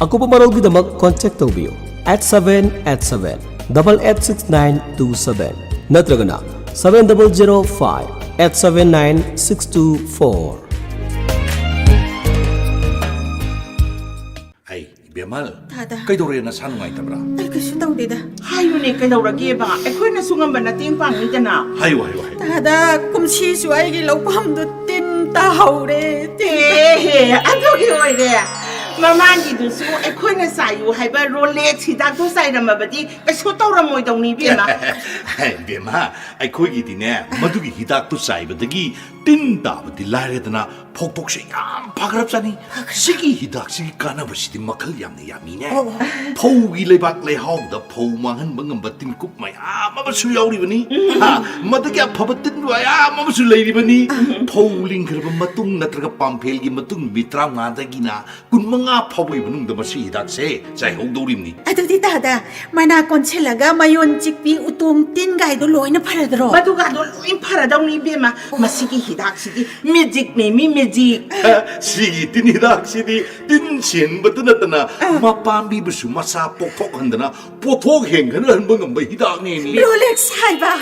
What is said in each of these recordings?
Akupa marolgidamak contact tawbiyo at 787-886927 natragana 7005-879-624. Ay, Biamal. Tada. Kaidore na saan ngay tabra? Ay, kasi daw dida. Hayo ni kailawragi ba? Ako'y nasungan ba natin pang ita na? Hayo. Tada, kumsisu ay gilawpam do tintahaw re. Ano kiyoy re? Mamani dusu, ako'y nasayo, hay ba rolet si Dr. Sai na mabadi, kaso tawra mo itong ni Bima. Ay, Biama, ay ko'y giti na, madugi hitak to sa iba dagi, tinda ba di lare na pokpok siya yam pagarap sa ni. Sige hitak, sige ka na ba siya makal yam na yami na. Pogi lebak lehog da po mangan mga batin kup may mabasuyaw rin ba ni? Madagi pabatin ba mabasulay rin ba ni? Pauling ka ba matung natraga pampel gi matung bitram nga dagi na, kun mga paboy ba nung damasi hitak se, sa hogdo rin ni. Ato di tada, manakon silaga mayon chikpi utong tin gay do loy na paradro. Madugado, yung para daw ni Bima, masigi hidak, sige, magic may magic. Sige, tinidak sini, tinsin ba na mapambi ba siya masapok-pok handa na, potok henggan na mga may hidak ni. Rolex hay ba?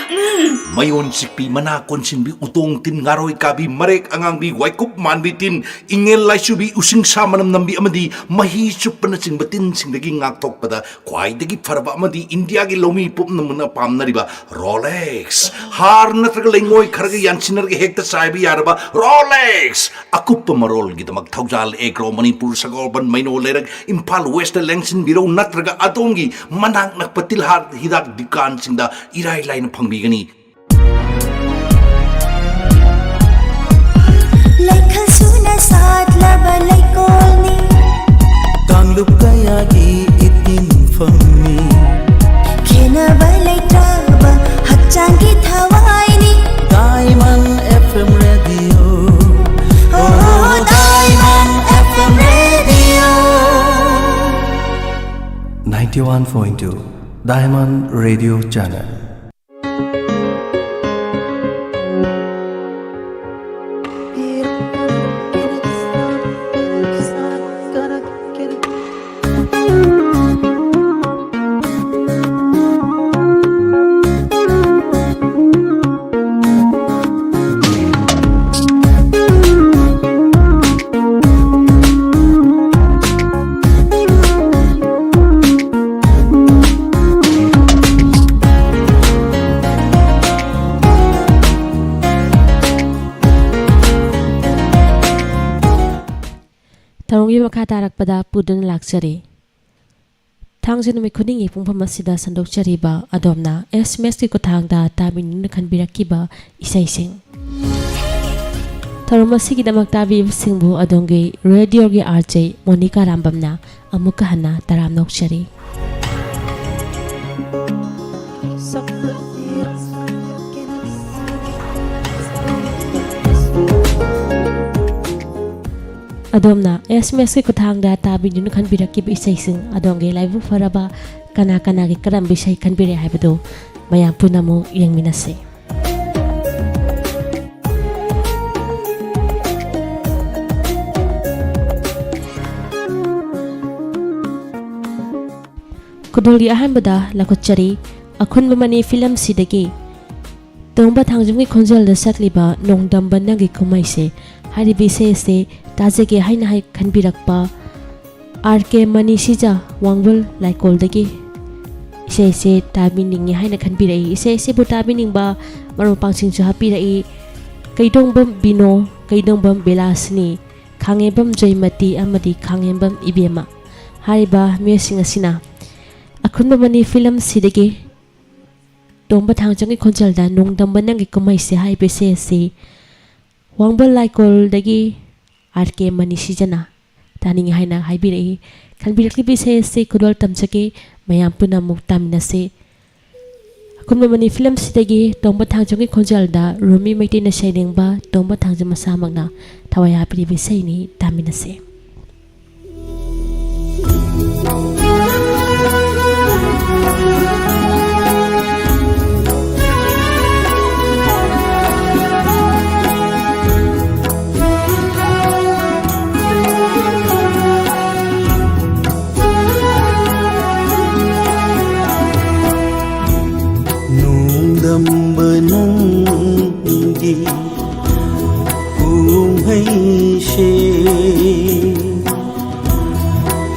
Mayon sikpi manakon sinbi utong tin ngaroy kabi marek angang bi waikup man bitin ingel lai subi using sama nambi amadi mahisup pa na sing batin sing naging ngaktok pada kway dagi farba amadi India gi lomi pop na muna pam na riba Rolex har na tragalingoy karga yan sinarga hekta saibi yaraba Rolex aku pamarol gita magtaujal egro manipur sa gorban mayno lerag impal west lengsin biro natraga atomgi manang nakpatilhar hidak dikan singda iray lai na pangbigani. Tanglub kayagi itin fami Kena balai traba hakchangi thawai ni Diamond FM Radio Oh Diamond FM Radio 91.2 Diamond Radio Channel. Tarungi makha tarakpada pudun laksari. Thangsin numi khuningi pungpham asida sandok chariba adomna SMS ki kuthangda tabiningduna khanbirakiba isaising. Tarumasi ki damak tabi singbu adongi radio gi RJ Monica Rambamna amuka hana taram nokchari. Adomna SMS ki kuthangda tabiningduna khanbirakiba isaising adongi live faraba kana gi karam bisai khanbire haibado mayam punamu yengminase. Kudoli ahanbada lakochari akhunba mani film sidagi tongba thangjumgi khonjal da satliba nongdamba nagi kumaise hari bise se tajege haina hai khanbirakpa RK mani sija wangbul laikol dagi se tabiningi haina khanbirai se bu tabiningba maru pangsing chu hapirai kaidongbam bino kaidongbam belasni khangebam joymati amadi khangebam ibema hariba mesinga sina akhunba mani film sidagi tongba thangjangi khonjalda nongdamba nangi kumaise haibe se wangbal laikol dagi RK mani sijana taningi haina haibirei khanbirakli bi se kudol tamchake mayam puna muktamina se akhunba mani film sidagi tongba thangjangi khonjalda rumi maitina shaidengba tongba thangjama samagna thawai hapiri bi ni tamina se.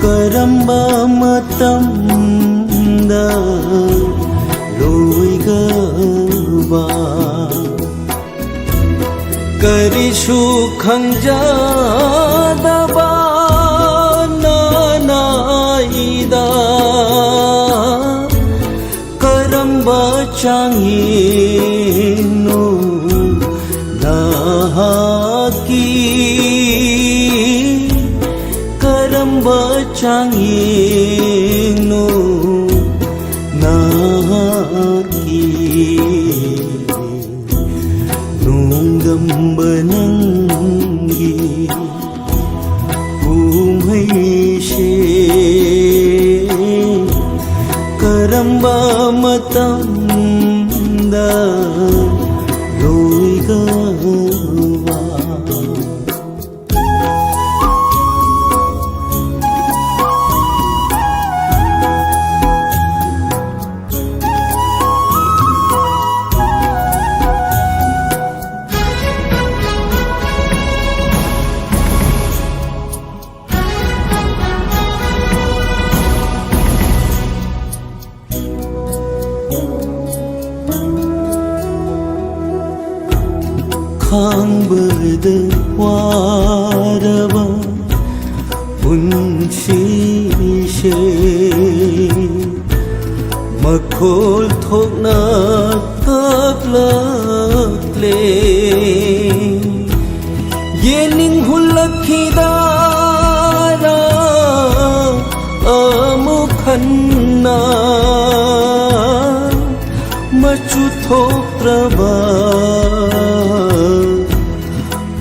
करम्बा मतमदा लोइगबा करिसु खंजादबा नानाइदा करम्बा चांगिनो नाहाकी करम्बा चांगिनो नाहाकी नोंगंबनंगी उमैशे करम्बा मतमदा लोइगबा खांबद वारबा पुनशीशे मखोल थोकना तकलकले ये निंहुलखिदारा अमुखन्ना मचु थोप्रभा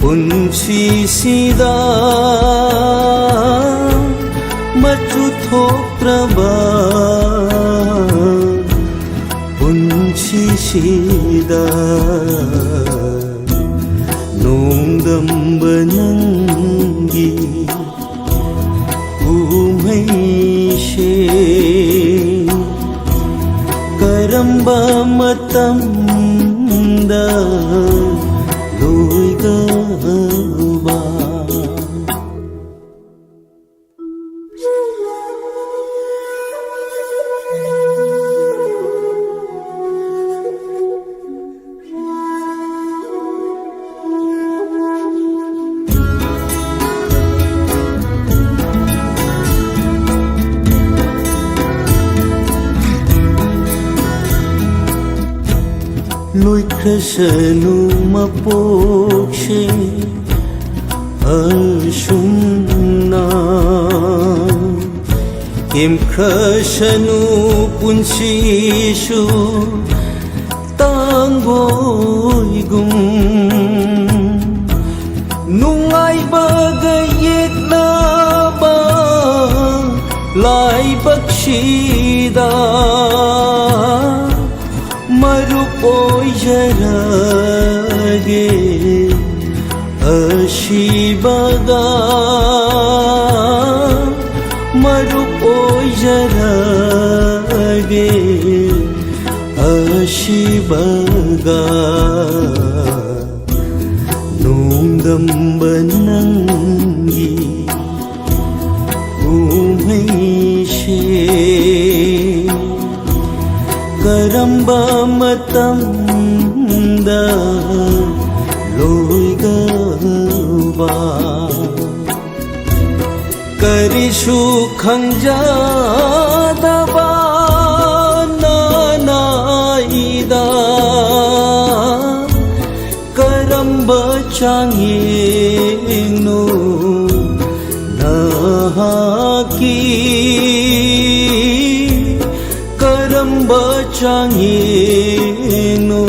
पुंसीसीदा मचु थोप्रभा पुंसीसीदा नोंदंबनंगी उमैशे करम्बा मतमदा लोइगबा लोइख्रसनु मपोक्षे अशुन्ना इमख्रसनु पुंसीशु तांगोइगुम नुंगाइबगा येकनाबा लाइबक्शिदा मरुप ओइजरगे अशिबगा मरुप ओइजरगे अशिबगा नोंगंबनंगी उमैशे करम्बा मतमदा लोइगबा करिसु खंजादबा नानाइदा करम्बा चांगिनो नाहाकी करम्बा चांगिनो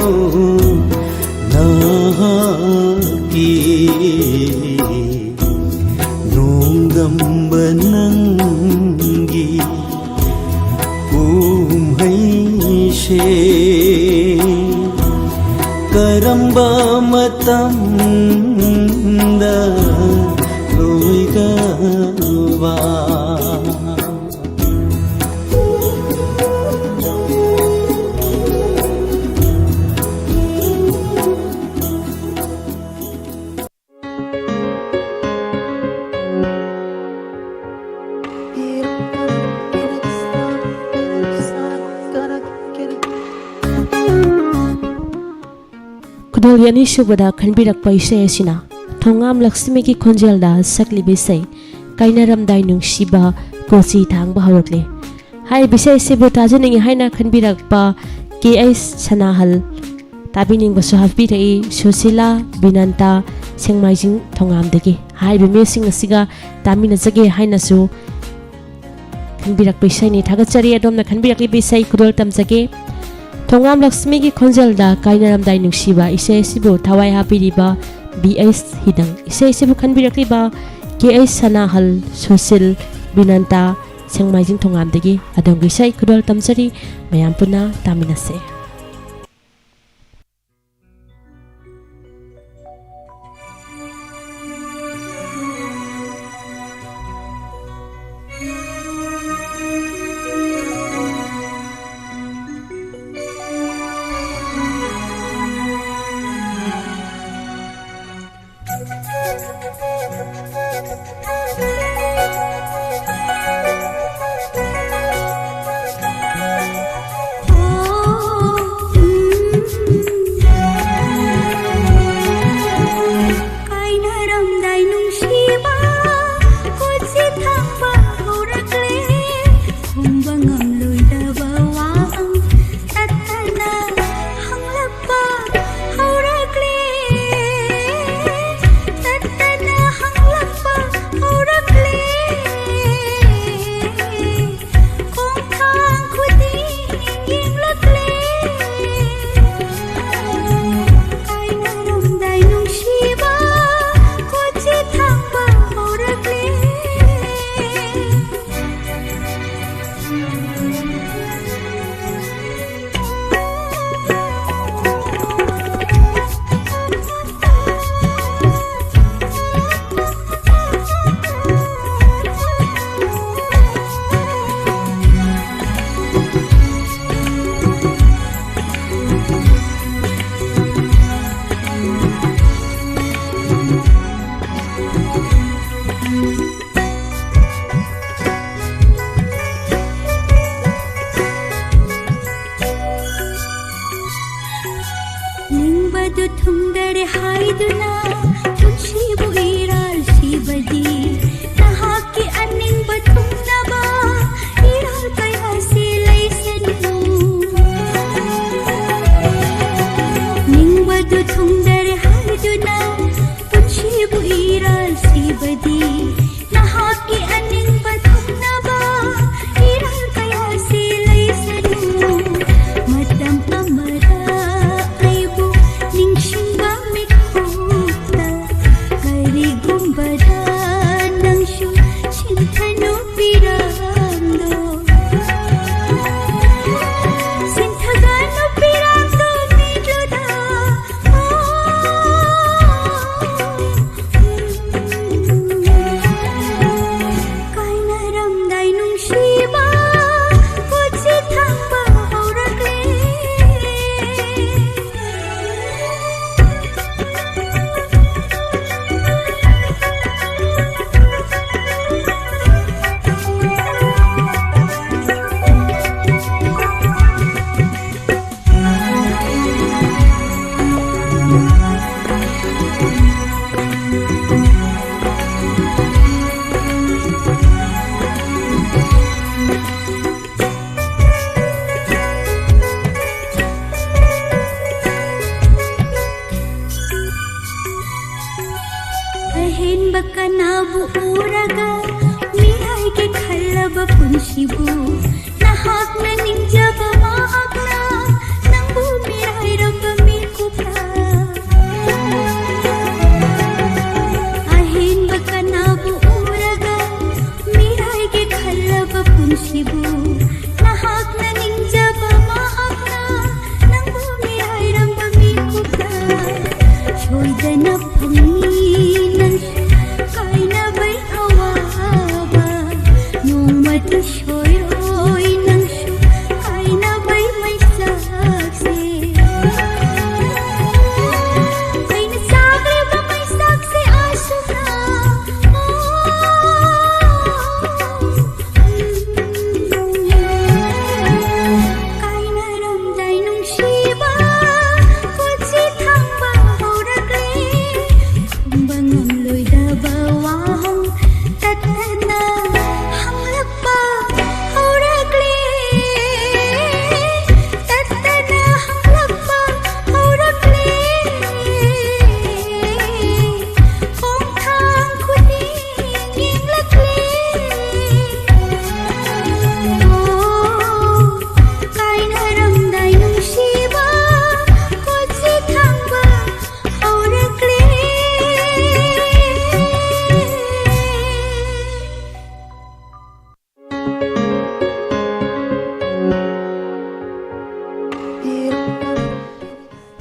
नाहाकी नोंगंबनंगी उमैशे करम्बा मतमदा लोइगबा konjel yani subada khanbirak paise asina thongam lakshmi ki konjel da sakli bisai kainaram dai nungsiba kochi thangba hawrakle hai bisai sibu tajaningi haina khanbirak pa KH sanahal tabining basu hafi rei Susila Binanta Sengmaijing thongam degi hai bime sing asiga tamina jage haina su khanbirak bisai ni thagachari adom na khanbirak li bisai kudol tamjage thongam lakshmi ki khonjal da kainaram dai nungsiba ise sibu thawai hapiriba BS hidang ise sibu khanbirak li ba KH sanahal Susil Binanta Sengmaijing thongam degi adom bisai kudol tamjari mayam puna taminase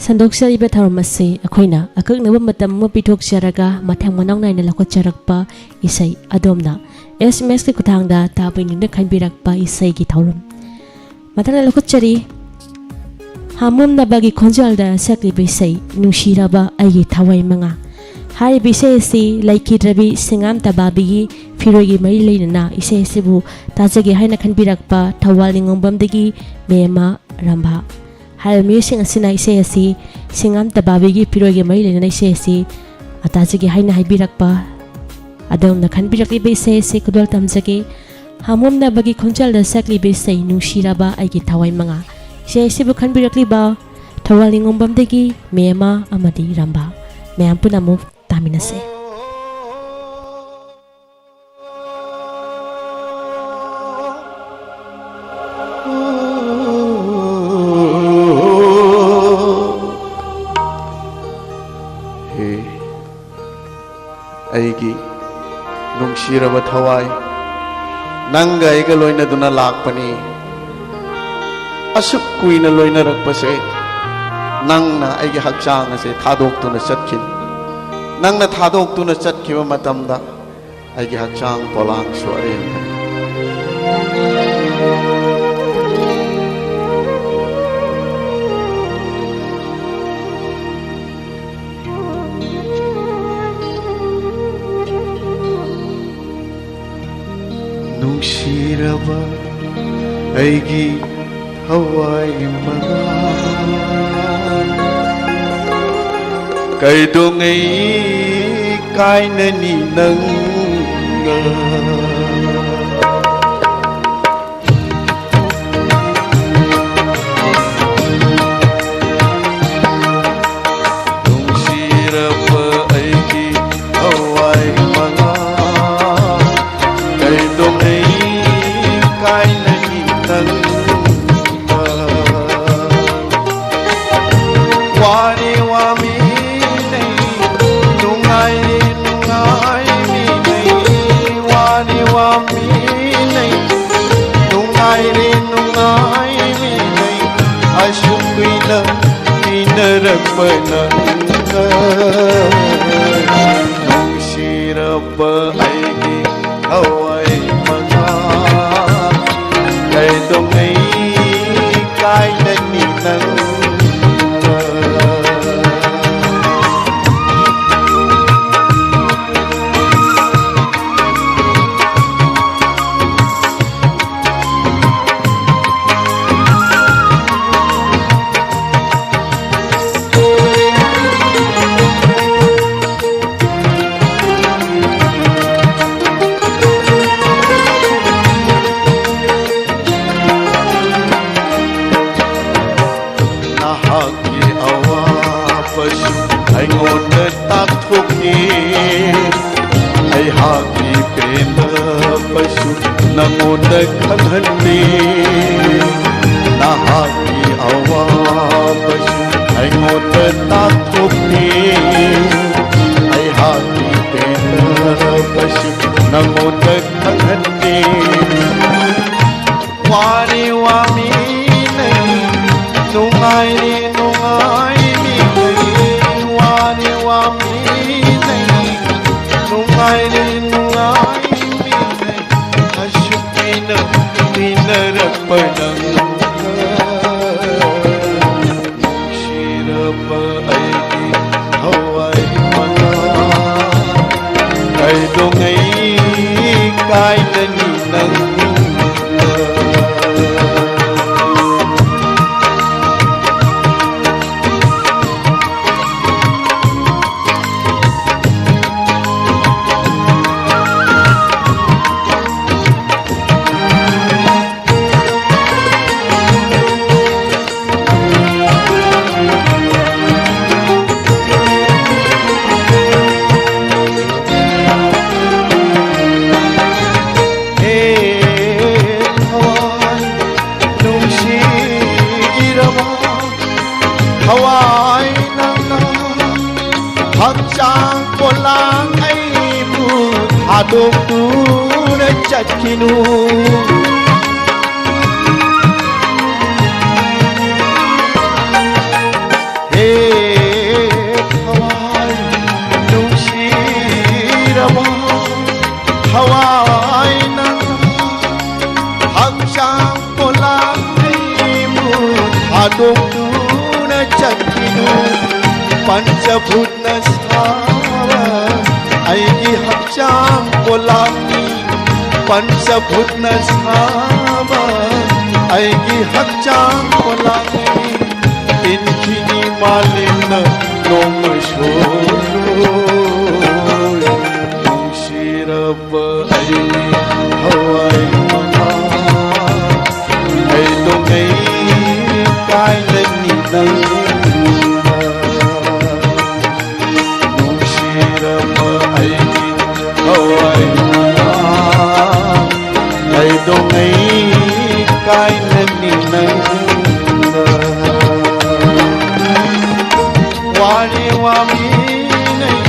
ꯁꯟꯗꯣꯛꯆꯔꯤꯕ ꯊꯧꯔꯝ ꯑꯁꯤ ꯑꯩꯈꯣꯏꯅ ꯑꯀꯛꯅꯕ ꯃꯇꯝ ꯑꯃ ꯄꯤꯊꯣꯛꯆꯔꯒ ꯃꯊꯪ ꯃꯅꯥꯎ ꯅꯥꯏꯅ ꯂꯧꯈꯠꯆꯔꯛꯄ ꯏꯁꯩ ꯑꯗꯣꯝꯅ SMS ꯒꯤ ꯈꯨꯠꯊꯥꯡꯗ ꯇꯥꯕꯤꯅꯤꯡꯗꯨꯅ ꯈꯟꯕꯤꯔꯛꯄ ꯏꯁꯩꯒꯤ ꯊꯧꯔꯝ ꯃꯊꯪꯗ ꯂꯧꯈꯠꯆꯔꯤ ꯍꯥꯃꯣꯝꯅꯕꯒꯤ ꯈꯣꯟꯖꯦꯜꯗ ꯁꯛꯂꯤꯕ ꯏꯁꯩ ꯅꯨꯡꯁꯤꯔꯕ ꯑꯩꯒꯤ ꯊꯋꯥꯏ ꯃꯉꯥ ꯍꯥꯏꯔꯤꯕ ꯏꯁꯩ ꯑꯁꯤ ꯂꯩꯈꯤꯗ꯭ꯔꯕꯤ ꯁꯤꯡꯉꯥꯝ ꯇꯕꯥꯕꯤꯒꯤ ꯐꯤꯔꯣꯏꯒꯤ ꯃꯔꯤ ꯂꯩꯅꯅ ꯏꯁꯩ ꯑꯁꯤꯕꯨ ꯇꯥꯖꯒꯦ ꯍꯥꯏꯅ ꯈꯟꯕꯤꯔꯛꯄ ꯊꯧꯕꯥꯜ ꯅꯤꯡꯉꯣꯝꯕꯝꯗꯒꯤ ꯃꯦꯝꯃ ꯔꯝꯚꯥ ꯍꯥꯏꯔꯤꯕ ꯃꯤꯑꯣꯏꯁꯤꯡ ꯑꯁꯤꯅ ꯏꯁꯩ ꯑꯁꯤ ꯁꯤꯡꯉꯥꯝ ꯇꯕꯥꯕꯤꯒꯤ ꯐꯤꯔꯣꯏꯒꯤ ꯃꯔꯤ ꯂꯩꯅꯅ ꯏꯁꯩ ꯑꯁꯤ ꯇꯥꯖꯒꯦ ꯍꯥꯏꯅ ꯍꯥꯏꯕꯤꯔꯛꯄ ꯑꯗꯣꯝꯅ ꯈꯟꯕꯤꯔꯛꯂꯤꯕ ꯏꯁꯩ ꯑꯁꯤ ꯈꯨꯗꯣꯜ ꯇꯝꯖꯒꯦ ꯍꯥꯃꯣꯝꯅꯕꯒꯤ ꯈꯣꯟꯖꯦꯜꯗ ꯁꯛꯂꯤꯕ ꯏꯁꯩ ꯅꯨꯡꯁꯤꯔꯕ ꯑꯩꯒꯤ ꯊꯋꯥꯏ ꯃꯉꯥ ꯏꯁꯩ ꯑꯁꯤꯕꯨ ꯈꯟꯕꯤꯔꯛꯂꯤꯕ ꯊꯧꯕꯥꯜ ꯅꯤꯡꯉꯣꯝꯕꯝꯗꯒꯤ ꯃꯦꯝꯃ ꯑꯃꯗꯤ ꯔꯝꯚꯥ ꯃꯌꯥꯝ ꯄꯨꯟꯅ ꯑꯃꯨꯛ ꯇꯥꯃꯤꯟꯅꯁꯦ ꯑꯩꯒꯤ ꯅꯨꯡꯁꯤꯔꯕ ꯊꯋꯥꯏ ꯅꯪꯒ ꯑꯩꯒ ꯂꯣꯏꯅꯗꯨꯅ ꯂꯥꯛꯄꯅꯤ ꯑꯁꯨꯛ ꯀꯨꯏꯅ ꯂꯣꯏꯅꯔꯛꯄꯁꯦ ꯅꯪꯅ ꯑꯩꯒꯤ ꯍꯛꯆꯥꯡ ꯑꯁꯦ ꯊꯥꯗꯣꯛꯇꯨꯅ ꯆꯠꯈꯤꯅꯤ ꯅꯪꯅ ꯊꯥꯗꯣꯛꯇꯨꯅ ꯆꯠꯈꯤꯕ ꯃꯇꯝꯗ ꯑꯩꯒꯤ ꯍꯛꯆꯥꯡ ꯄꯣꯂꯥꯡꯁꯨ ꯑꯔꯦꯝꯕꯅꯤ ꯅꯨꯡꯁꯤꯔꯕ ꯑꯩꯒꯤ ꯊꯋꯥꯏ ꯃꯉꯥ ꯀꯩꯗꯧꯉꯩ ꯀꯥꯏꯅꯅꯤ ꯅꯪꯒ ꯅꯨꯡꯁꯤꯔꯕ ꯑꯩꯒꯤ ꯊꯋꯥꯏ ꯃꯉꯥ ꯀꯩꯗꯧꯉꯩ ꯀꯥꯏꯅꯅꯤ ꯅꯪꯒ ꯋꯥꯔꯦ ꯋꯥꯃꯤꯅꯩ ꯅꯨꯡꯉꯥꯏꯔꯦ ꯅꯨꯡꯉꯥꯏꯃꯤꯅꯩ ꯋꯥꯔꯦ ꯋꯥꯃꯤꯅꯩ ꯅꯨꯡꯉꯥꯏꯔꯦ ꯅꯨꯡꯉꯥꯏꯃꯤꯅꯩ ꯑꯁꯨꯛ ꯀꯨꯏꯅ ꯇꯤꯟꯅꯔꯛꯄ ꯅꯪꯒ ꯅꯨꯡꯁꯤꯔꯕ ꯑꯩꯒꯤ ꯊꯋꯥꯏ ꯃꯉꯥ ꯀꯩꯗꯧꯉꯩ ꯀꯥꯏꯅꯅꯤ ꯅꯪꯒ ꯑꯩꯉꯣꯟꯗ ꯇꯥꯛꯊꯣꯛꯀꯦ ꯑꯩꯍꯥꯛꯀꯤ ꯄꯦꯟꯗꯕꯁꯨ ꯅꯉꯣꯟꯗ ꯈꯪꯍꯟꯗꯦ ꯅꯍꯥꯛꯀꯤ ꯑꯋꯥꯕꯁꯨ ꯑꯩꯉꯣꯟꯗ ꯇꯥꯛꯊꯣꯛꯀꯦ ꯑꯩꯍꯥꯛꯀꯤ ꯄꯦꯟꯗꯕꯁꯨ ꯅꯉꯣꯟꯗ ꯈꯪꯍꯟꯗꯦ ꯋꯥꯔꯦ ꯋꯥꯃꯤꯅꯩ ꯅꯨꯡꯉꯥꯏꯔꯦ ꯅꯨꯡꯉꯥꯏꯔꯦ ꯅꯨꯡꯉꯥꯏꯃꯤꯅꯩ ꯑꯁꯨꯛ ꯀꯨꯏꯅ ꯇꯤꯟꯅꯔꯛꯄ ꯅꯪꯒ ꯅꯨꯡꯁꯤꯔꯕ ꯑꯩꯒꯤ ꯊꯋꯥꯏ ꯃꯉꯥ ꯀꯩꯗꯧꯉꯩ ꯀꯥꯏꯅꯅꯤ ꯅꯪꯒ hawai nana hakchang polang aibu adok tu na chatkinu hey थादोक्तुना चक्किनु पंचभूतना सावा आइगी हक्चांग पोलांगी पंचभूतना सावा आइगी हक्चांग पोलांगी इनखिनी मालिन नोम शोर शिरप आइगी हवाई मना तो गई कायलनी नंगा शिरप आइगी हवाई मना तो गई कायलनी नंगा वाणी वामी नहीं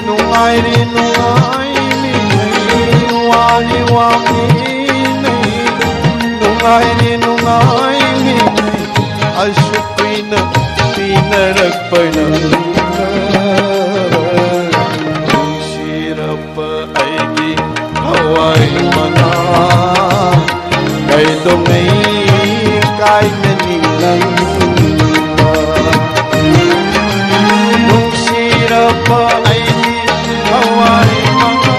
नुआई रे नुआई नहीं वाणी वामी नहीं नुआई रे नुआई नहीं अशुपिन पीन रखपन शिरप आएगी हवाई मना कई तो नहीं काई नहीं लंगा शिरप आएगी हवाई मना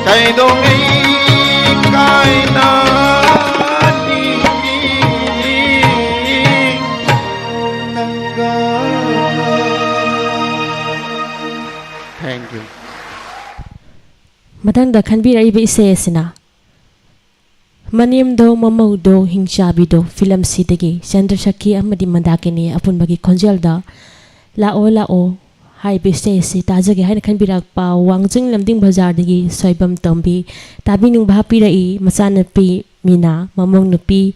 कई तो नहीं काई Thank you. Madang da khanbira ibe ise sina Maniam do mamau do hingchabi do film sidagi Chandrashaki amadi mandakini apun bagi konjal da la o hai be se tajage hai khanbira pa wangjing lamding bazar dagi soibam tombi tabinung bhapi rai masanapi mina mamong nupi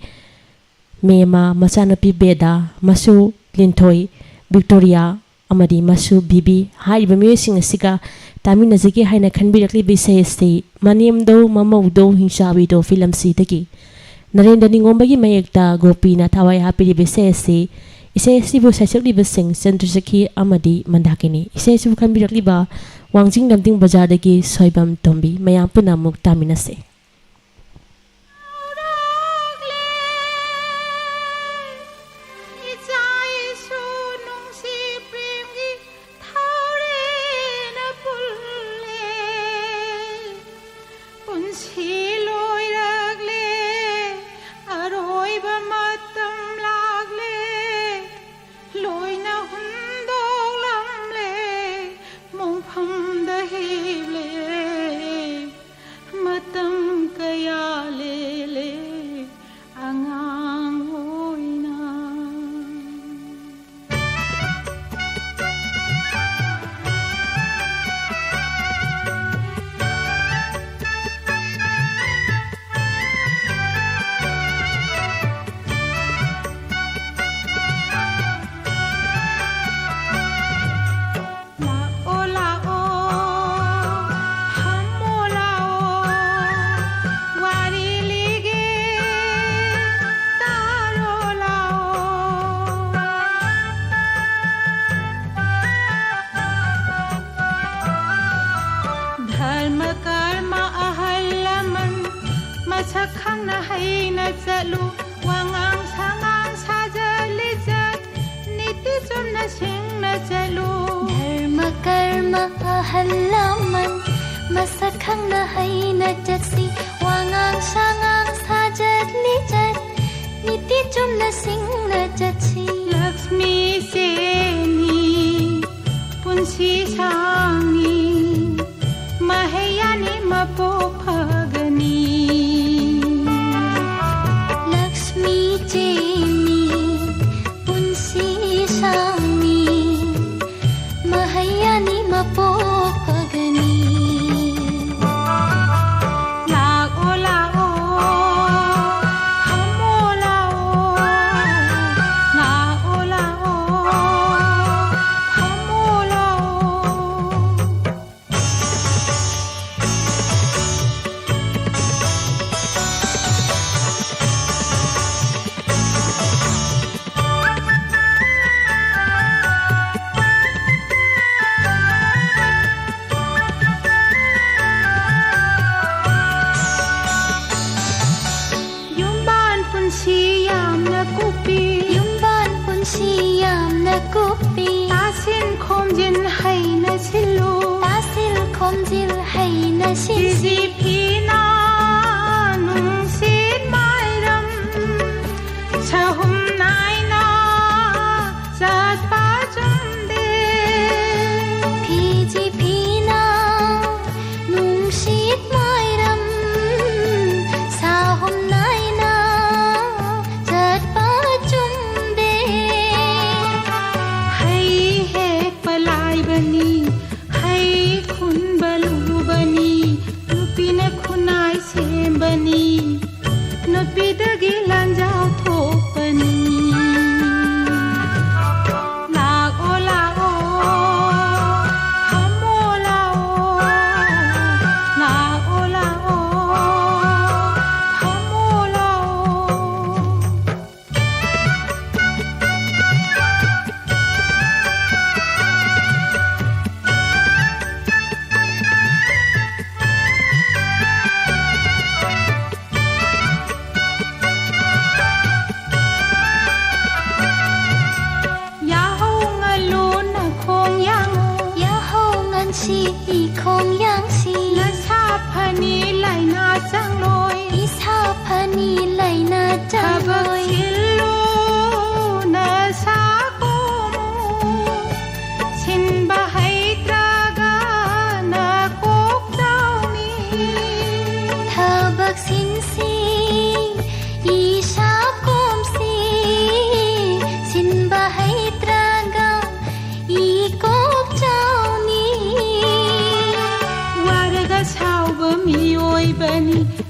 mema masanapi beda masu linthoi Victoria amadi masu bibi hai ba music asiga tamina zagi haina khanbirakli bi se maniam do mamau do hingsabi do film si dagi narendra ningombagi mayekta gopina thawai hapi bi se ise bu sasakli ba sing Chandrashaki amadi mandakini ise su khanbirakli ba wangjing lamding bazar dagi soibam tombi mayam puna muk tamina se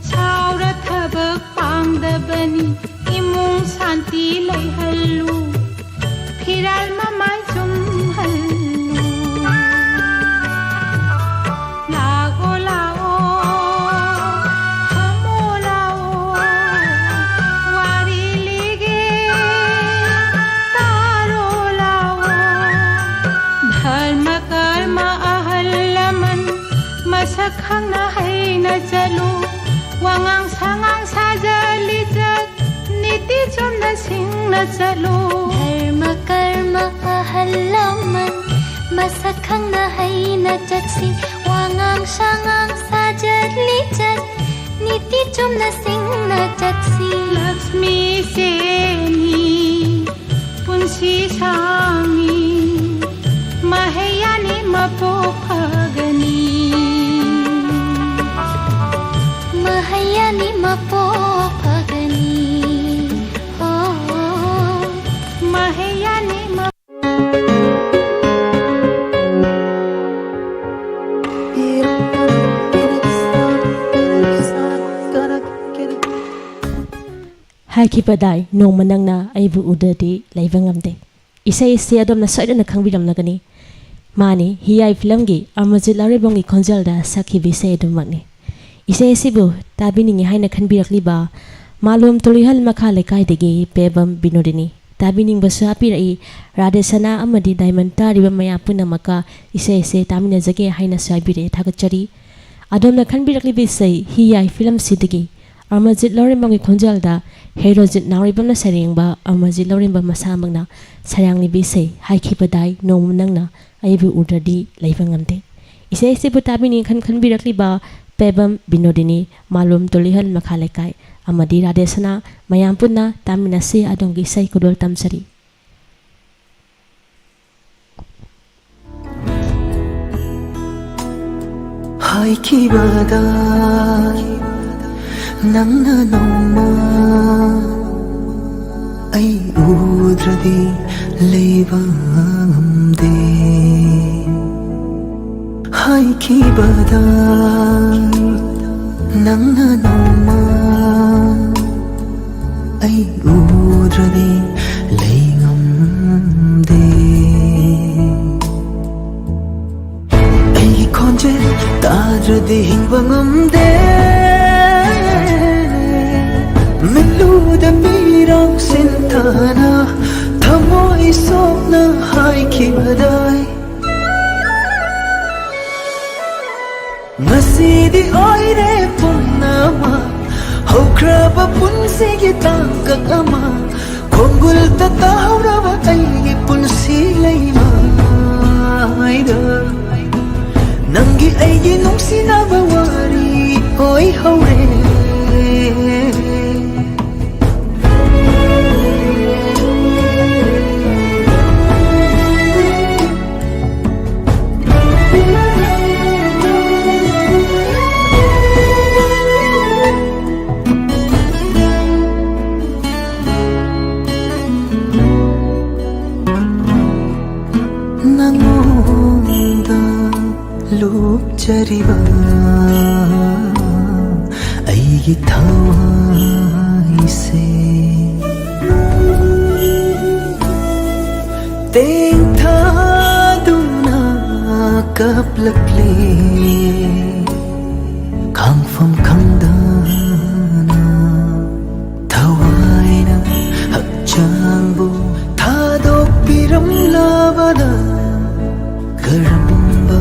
Saura thabak pangdabani imung santi leihallu Phiral mamai chumhallu Lao lao hamo lao Wari lige taro lao Dharma karma ahallaman Masak hang na hay na jalu Wangang sangang sajalijat Niti chum na sing na jalu Dharma karma ahalaman Masakhang na hay na jatsi Wangang sangang sajat lijat Niti chum na sing na jatsi Lakshmi seni punsi sangi Mahayani mapopagani Mahayani mapopagani Oh Mahayani Haikibadai nong manang na aibu udadi laivangamde. Isai se adom na soida na khangbiram nagani. Mani hiyai film gi amajit laribongi konjal da sakhi bise dumagni. Isai sibu tabiningi haina khanbirakli ba malum tulihal makha lekai degi pebam binodini. Tabining basu apirai radesana amadi diamond tariba maya punamaka isai se tamina jage haina saibire thagachari. Adom na khanbirakli bise hiyai film sidigi. Amajit Lorimbangi Konjalda, Herojit Naribana Saringba, Amajit Lorimba Masamagna, Sarang Libise, Haikibadai, no Munangna, Aibu Udradi, Laivangamde. Isay Sibutabini can be ba, Pebam, Binodini, Malum Tolihan Makalekai, Amadi Radesana, Mayampuna, Tamina Se Adongi Sai Kudol Tamsari. Haikibadai Nangna noma Ay udradi leivangamde Haikibadai Nangna noma Ay udradi leivangamde Ay konje tadradi hingvangamde Miluda mirang sintana Thamoy sopna haikibadai Ngasidi oire punama Hokraba punsigi tangkak ama Konggul tatahuraba aigi punsi layma Aida Nanggi aigi nung sinabawari Oy haure Jariba aigi thawai se teng tha duna kaplakle khang pham khang dana thawai na hakchang bu thadok piram labada karamba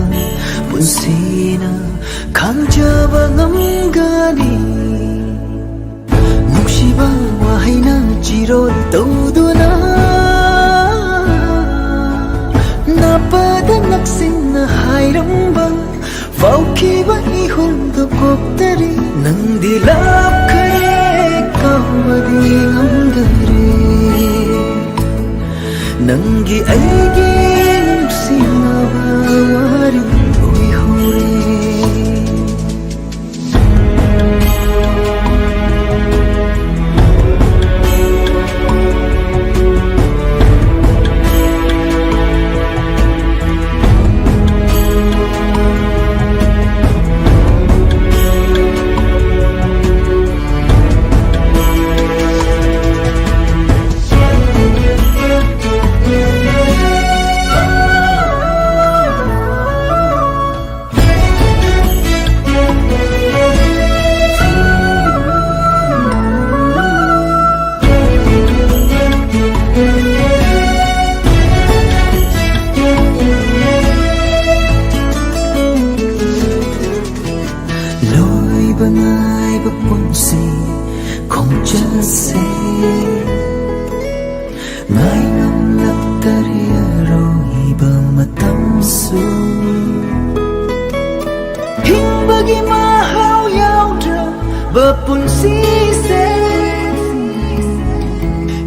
punsina kangjaba ngamgani nukshiba wahaina jirol tawduna napada naksinna hairamba faukiba ihuldu koptari nangdi lapkhare kawadi ngamgare nangi aigi nukshinaba wari khonjalse ngai ngamlaktare aroiba matamsu hingbagi mahau yaudra bapunsi se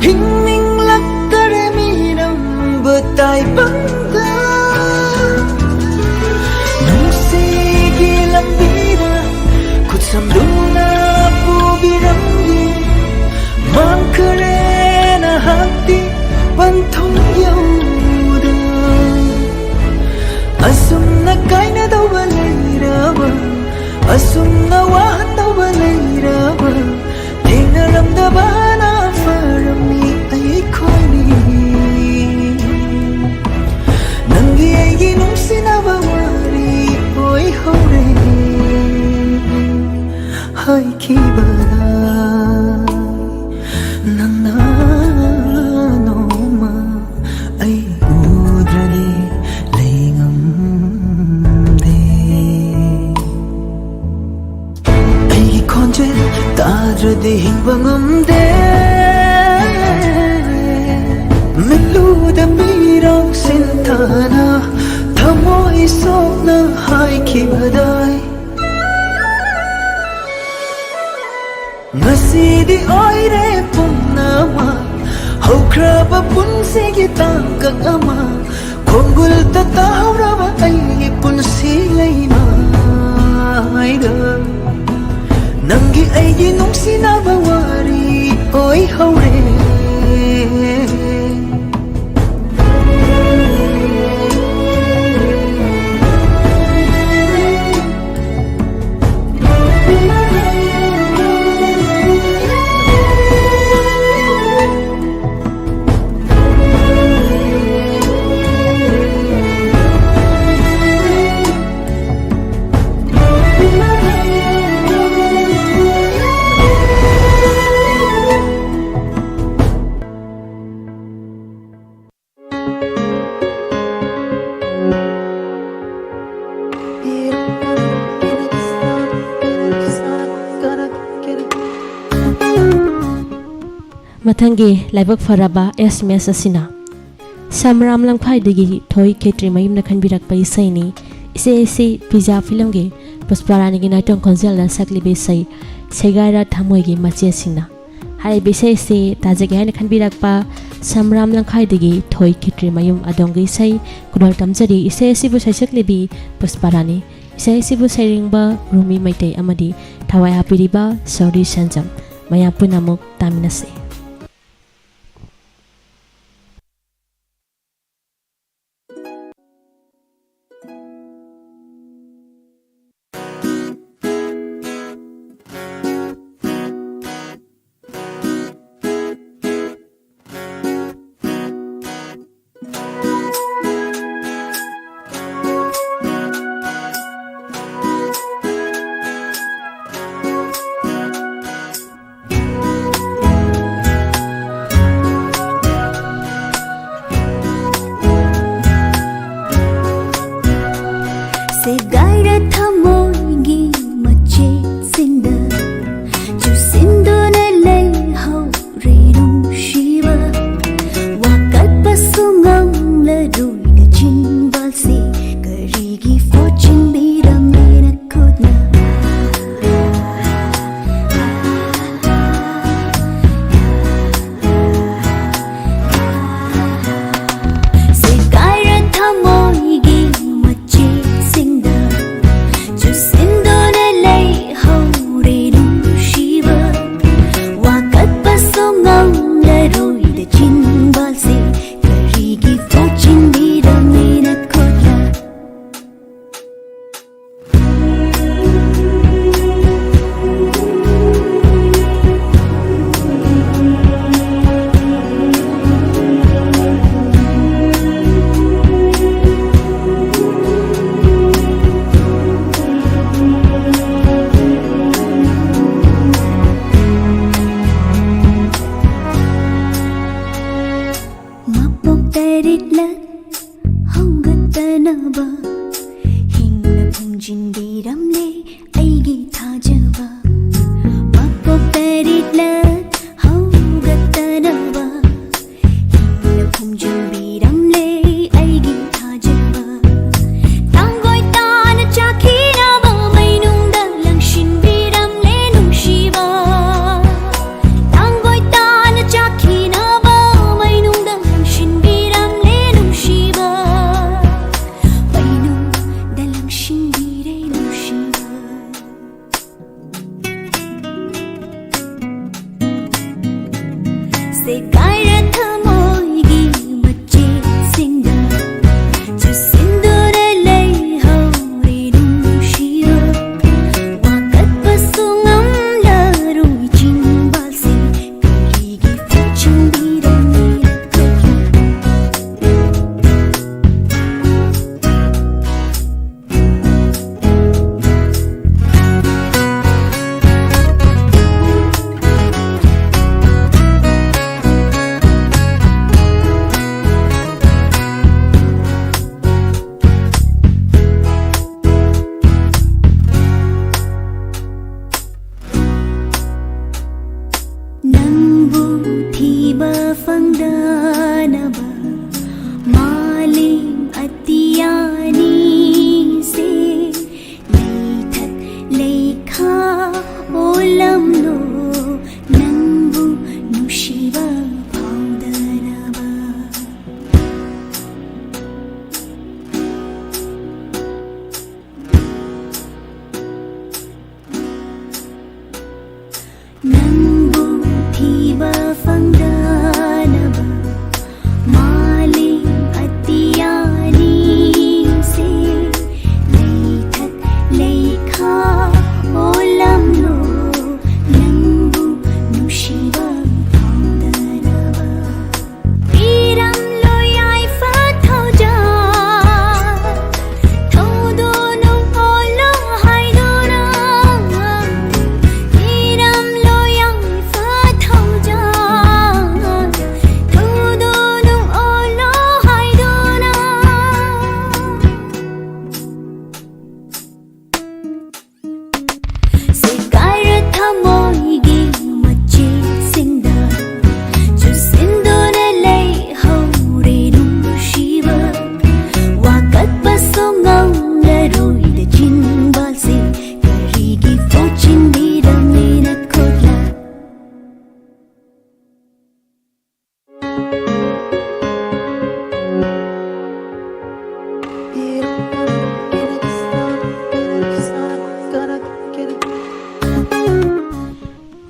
hingning laktare minam betai bangga nungsigi lambira kutsamduna pubiramgi mangkarena hati panthong yauda asumna kaina dauba leiraba asumna wahan dauba leiraba thengnaramdaba na farami ai khoini nangi aigi nungsinaba wari oi hore hai kibara nangna noma ai udrani leingam de ai khonje tadradi hingwangam de miluda mirang sintana thamoi sokna hai kibadai Ngasidi oire punama Haukraba punsigi tangkang ama Konggul tatahuraba ay punsi layma Ayga Nanggi ay ginong sinabawari Oy haure Mathangi laibak faraba SMS asina Samram Langkhaidagi Thoi Ketri Mayumna Khanbirakpa isaini ise pizza film ge Pusparani gi naitong konjal da saklibe sai segaira thamoi gi mache sina hai bisai se tajage haina khanbirakpa Samram Langkhaidagi Thoi Ketri Mayum adongi sai kudal tamjari ise bu sai saklibi Pusparani ise bu sairingba Rumi Maitai amadi thawai hapiriba Saudi Sanjam maya punamuk taminase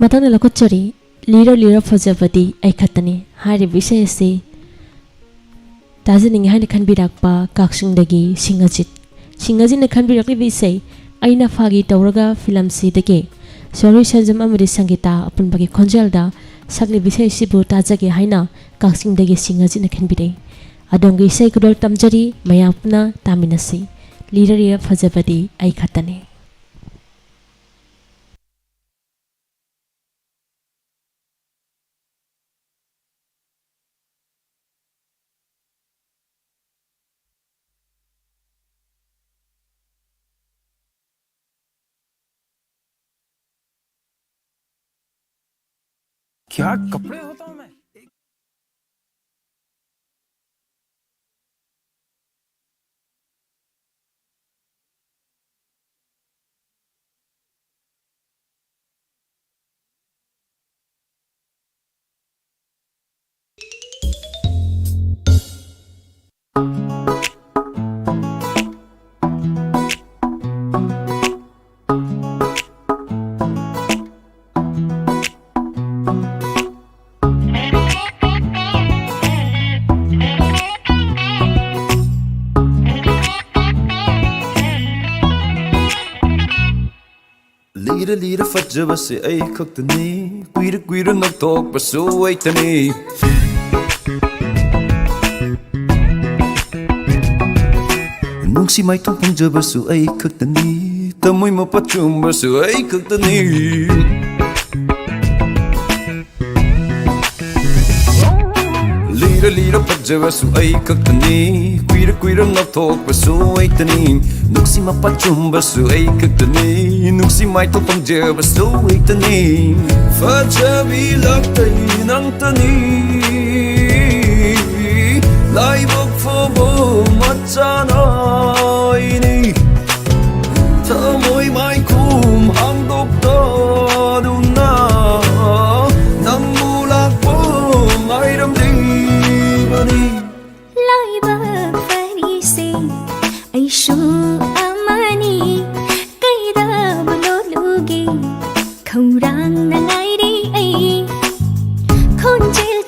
Matang na lakotchari lira fajabadi ai khatani hari bishay ase tajaning hani khanbirakpa kaksingdagi singajit na khanbirakli bisay aina phagi tawraga film si dage sori sanjam amari sangita apunbagi khonjalda sakli bishay sibu tajage haina kaksingdagi singajit na khanbirei adongi isai kudol tamjari mayapna taminasi lira fajabadi ai khatani क्या कपड़े होता हूँ मैं। Lira fajabase ay kaktani Kuira nagtokpaso ay tani Nung si may tungpang jabaso ay kaktani Tamoy mapachumbaso ay kaktani Lira fajabase ay kaktani Kuira nagtokpaso ay tani Nung si mapachumbaso ay kaktani Nung si may tungpang jabaso ay tani Fajabilak tayo ng tani Laibog fobo matsanay ni Tamoy may kumhandok tado na Nang mulak po may ramdimani Laibag farise ay amani Kaida bulolugi Kaurang na ngairi ay Konjil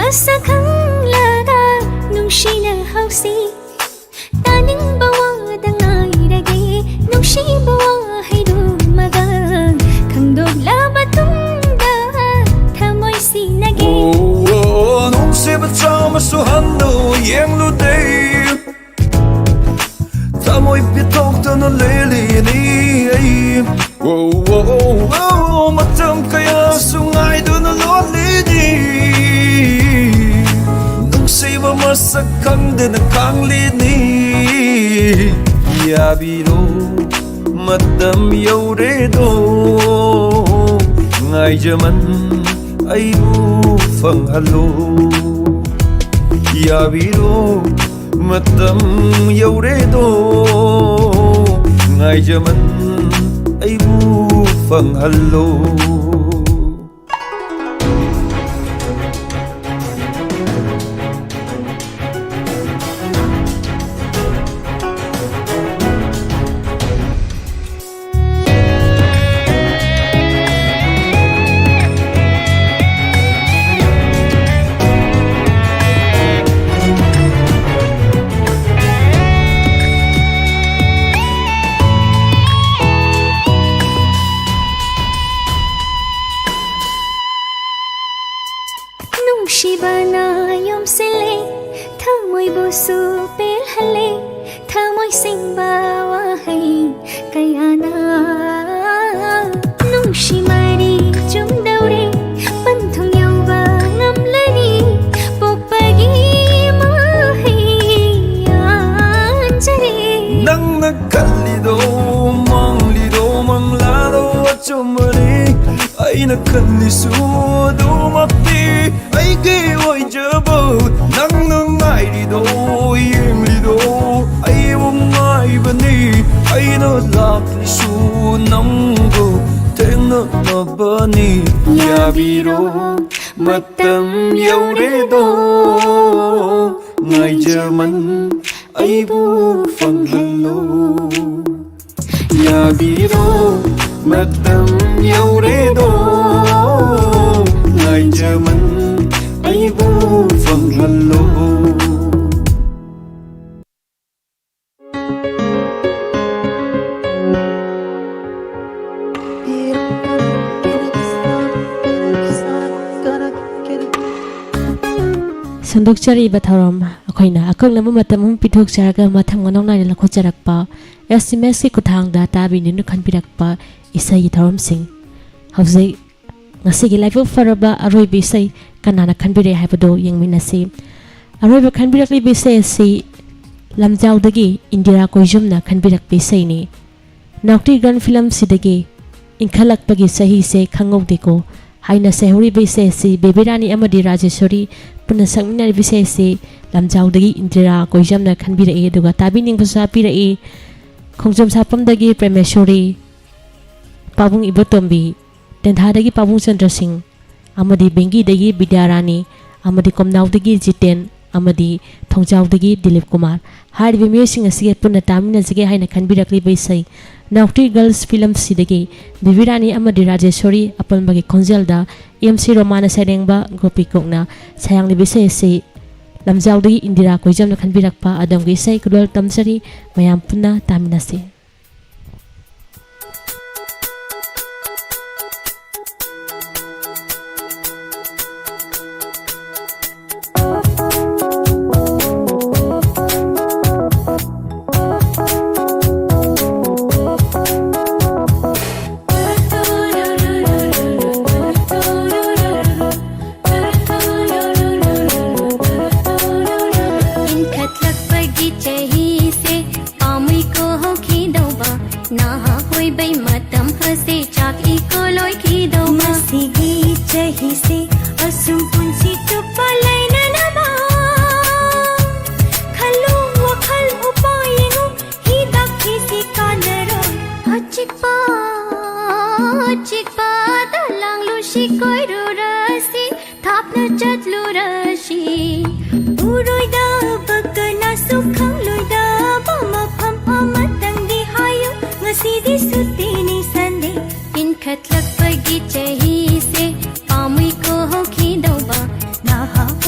masakang laga nungshina hausi taning bawa dangai rage nungshi bawa haidu maga khangdog laba tungda thamoy sinage nungsi bachaw masuhando yeng lu day thamoy pitok tano leli ni matam kaya sungay do na lonely di nungsi ba masakang din na kangli ni yabiro matam yauredo ngay jaman ay bufang halo yabiro matam yauredo ngay jaman ay bufang halo Shibana yom sele thamoy busu pel hale thamoy singba wahai kayana nung shimari jum daure panthung yauba ngamlani pokpagi mahai anjare nang nakallido manglido manglado achumari ay nakallisu dumapti ay giyoy jabo nang nangairido yemlido ay umay bani ay nalaklisu nanggo tengna nabani yabiro matam yauredo ngay jaman ay bufang halo yabiro matam yauredo ngay jaman ay bufang halo Sandokchari batharam akhoina akaknama matam pithok charaga mathang ngonong nai la khocharakpa SMS ki kuthang da tabininu khanpirakpa isai tharam sing hawjai ngasi gi life faraba aroi bi sai kanana khanbire haibado yengminasi aroi ba khanbirakli bi sai si lamjau dagi Indira koijumna khanbirak bi sai ni nakti gan film sidagi inkhalakpa gi sahi se khangau deko haina sehuri bi sai si bebirani amadi rajeshwari puna sakmina bi sai si lamjau dagi Indira koijumna khanbire e duga tabining basa pira e khongjom sapam dagi premeshwari pabung ibotombi tenthadagi pabung chandra singh amadi bengi dagi bidyarani amadi komnaw dagi jiten amadi thongjaw dagi dilip kumar haribi miyosing asige punna tamina jige haina khanbirakli baisai nakti girls film sidagi bibirani amadi rajeshwari apalbagi khonjelda MC romana serengba gopi kokna sayangli bisai se lamjaw dagi Indira koijamna khanbirakpa adamgi sai kudol tamsari mayam punna tamina se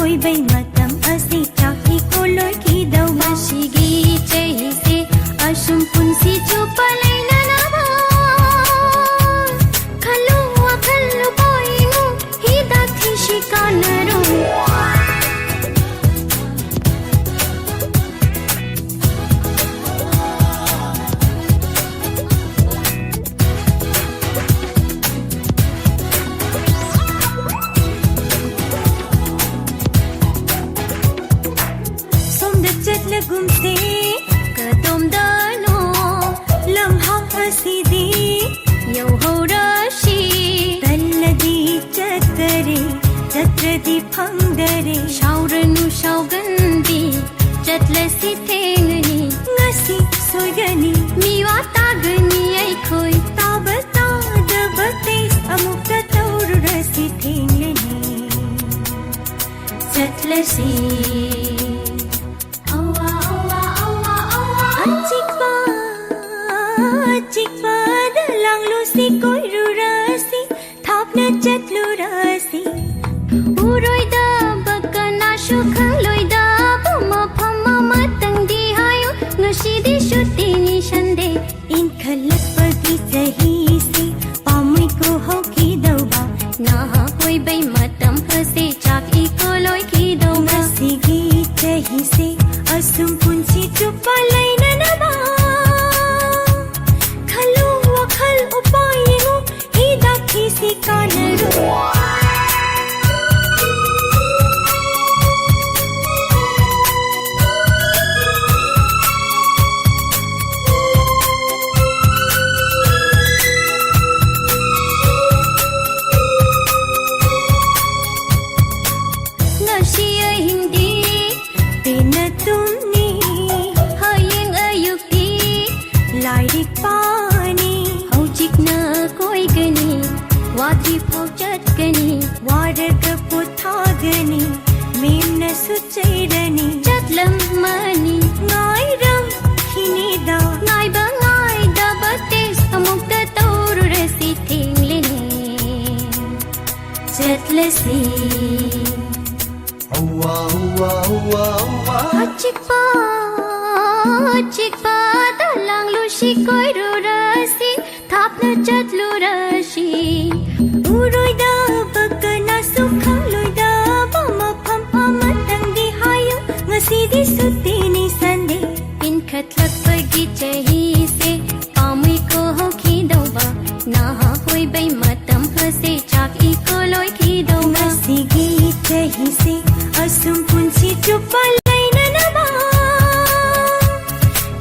ꯑꯀꯣꯏꯕꯩ ꯃꯇꯝ ꯑꯁꯤ ꯆꯥꯛꯏꯀꯣ ꯂꯣꯏꯈꯤꯗꯧꯕ ꯃꯁꯤꯒꯤ ꯆꯍꯤꯁꯦ ꯑꯁꯨꯝ ꯄꯨꯟꯁꯤ ꯆꯨꯞꯄ ꯂꯩꯅꯅꯕ ꯈꯜꯂꯨ ꯋꯥꯈꯜ ꯂꯨꯄꯥ ꯌꯦꯡꯉꯨ ꯍꯤꯗꯥꯛ ꯊꯤꯁꯤ ꯀꯥꯟꯅꯔꯣꯏ ꯆꯠꯂꯒꯨꯝꯁꯦ ꯀꯗꯣꯝꯗꯅꯣ ꯂꯝꯍꯥꯡ ꯑꯁꯤꯗꯤ ꯌꯧꯍꯧꯔꯁꯤ ꯇꯜꯂꯗꯤ ꯆꯠꯇꯔꯦ ꯆꯠꯇ꯭ꯔꯗꯤ ꯐꯪꯗꯔꯦ ꯁꯥꯎꯔꯅꯨ ꯁꯥꯎꯒꯟꯕꯤ ꯆꯠꯂꯁꯤ ꯊꯦꯡꯉꯅꯤ ꯉꯁꯤ ꯁꯣꯏꯒꯅꯤ ꯃꯤꯋꯥ ꯇꯥꯒꯅꯤ ꯑꯩꯈꯣꯏ ꯇꯥꯕ ꯇꯥꯗꯕ ꯇꯦꯁ ꯑꯃꯨꯛꯇ ꯇꯧꯔꯨꯔꯁꯤ ꯊꯦꯡꯂꯅꯤ ꯆꯠꯂꯁꯤ चिकवादा लांगलुसी कोइरुरासी थापना चतलुरासी उरोइदा बकना सुखलोइदा बुमा फमा मतंगदी हायो ngसीदी सुतिनी संदे इन खलकपगी चही से पामुई को होकी दौबा नाहा कोई बई मतम हसे चाकी को लोई दौ ngसीगी चही से असुम पुंची चुपा लैना नबा किसी कानरो ngasiya hindi pinatumni hayeng ayukti lairik pani haujik na koi gani वादी फौजत गनी वारग पुथागनी मेमन सुचैरनी चतलम मनी नाइरम हिनीदा नाइबा बतेस अमुक्त तौरुरसी थेंगलेनी चतलसी औवा औवा औवा औवा चिकपा दलांग लुशी कोइरुरसी थापना चतलुरसी उरोइदा बकना सुखलोइदा बमा फम अमतंगदी हायो ngसीदी सुतिनी संदे इन खतलकपगी चही से पामुई को होकी दौबा नाहा होई बई मतम हसे चाकी को लोई दौ ngसीगी चही से असुम पुंसी चुपा लैना नबा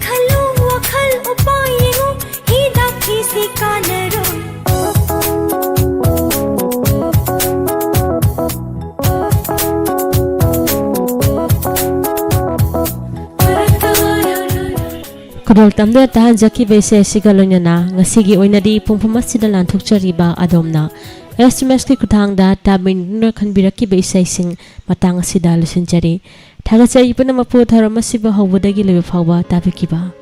खलु वखल उपायेगु हिदा किसी कानरो Kudol tamda tahan jaki bese sigalonya ngasigi oinadi pungpamas sida lanthokchariba adomna SMS ki kuthangda tabiningduna khanbiraki bese sing matang sida lusinchari thagachai ipana mapu tharamasiba hawbadagi lebe phawba tabikiba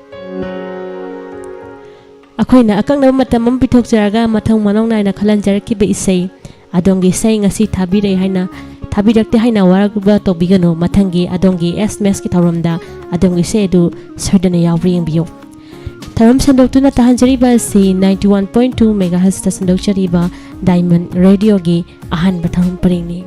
akoina akangna matamam pithokjaraga mathang manong naina khalanjaraki bese adongi sai ngasi thabire haina thabirakte haina waragba tobigano mathangi adongi SMS ki tharamda adongi se du sardana yawring biyo tharam sandoktuna tahanjariba si 91.2 MHz ta sandokchariba Diamond Radio gi ahan batham paringni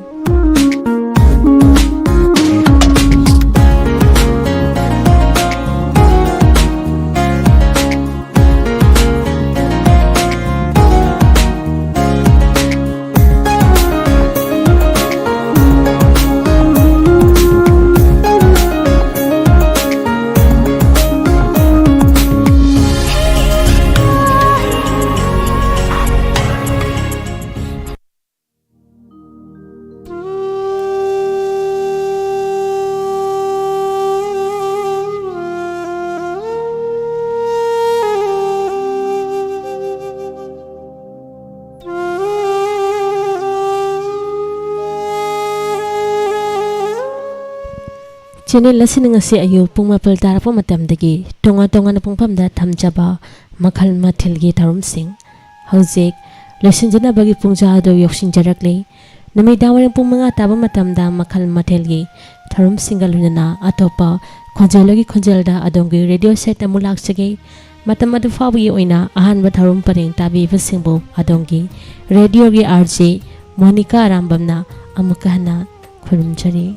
Channel listening asi ayu pung mapal tarapa matamdagi tonga na pungpamda thamjaba makhal mathilgi tharum sing hojek lesinjana bagi pungja do yoksing jarakle Namidang warang pung mga taba matamda makal matelgi tharum singal hunana atopa khonjalogi khonjalda adongi radio set amulak sege matam adu fawi oina ahan ba tharum paring tabi basingbo adongi radio gi RJ Monica Rambamna amukahna khurumchari